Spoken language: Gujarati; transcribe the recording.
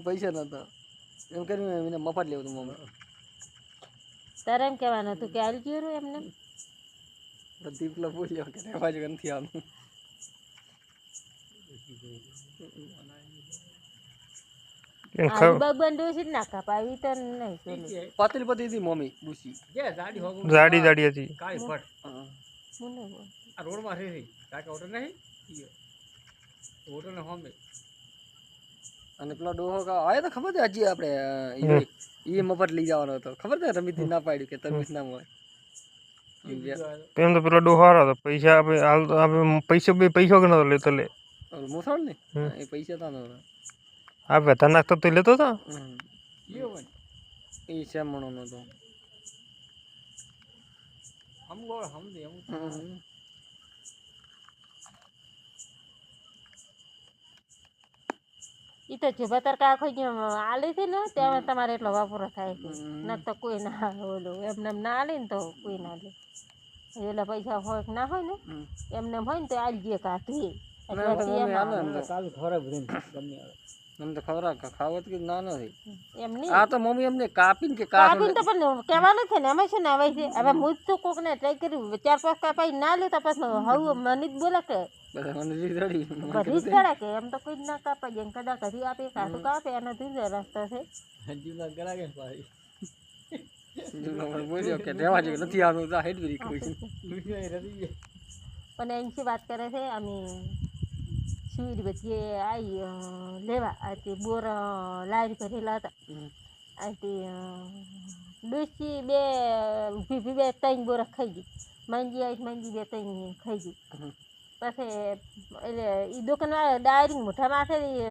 પૈસા નતા એમ કરીને એને મફત લેવું હતું મમ્મી તારે એમ કહેવાનું હતું કે હાલ ગયું એમને દીપલો બોલ્યો કે રહેવા જ નથી આવનું બબન ડોસી જ ના કાપાવી તો નહીં પાતળી પતી હતી મમ્મી ડૂસી જાડી જાડી હતી આ રોડમાં રહી કાકા હોટલ નહીં હોટલ ને હોમે અને પેલો ડોહો આવ્યો તો ખબર છે હજી આપણે એ મફત લઈ જવાનો હતો ખબર છે રમીત ના પાડ્યું કે તરબૂચ ના મળે એમ તો પેલો ડોહારો હતો પૈસા આપે પૈસો કે નતો લેતો લે મોસાળ ને એ પૈસા તા નતા આપે તને નાખતો તો લેતો હતો એ શ્યામણો નો તો હમ ગોળ હમ દે એ તો જુબતર કાકો આલી હતી ને ત્યાં તમારે એટલો વાપરો થાય છે ન તો કોઈ ના ઓલું એમને ના આલે ને તો કોઈ ના લે એટલે પૈસા હોય કે ના હોય ને એમને હોય ને તો આલી જે કાઢી એમ તો ખબર ખાવત કે ના નથી એમ નહીં આ તો મમ્મી એમને કાપીને કે કાપીને તો પણ કહેવાનું છે ને અમે શું ને હવે છે હવે હું તો કોક ને ટ્રાય કર્યું 4-5 કાપાઈ ના લે તો પછી હવે મને જ બોલે કે બધી જ કરે કે એમ તો કોઈ જ ના કાપાય જેમ કદાચ ઘરી આપે કાઢું કાપે એનો ધીરે રસ્તો છે બોલ્યો કે રહેવા જેવું નથી આવતું પણ એની વાત કરે છે અમે શિવરી વચ્ચે આવી લેવા આ બોર લારી ભરેલા હતા આ ડોસી બે ઊભી બે 3 બોર ખાઈ ગઈ માંજી આવી માંજી 2-3 ખાઈ ગઈ પછી એટલે એ દુકાનવાળા ડાયરી મોઢા માથે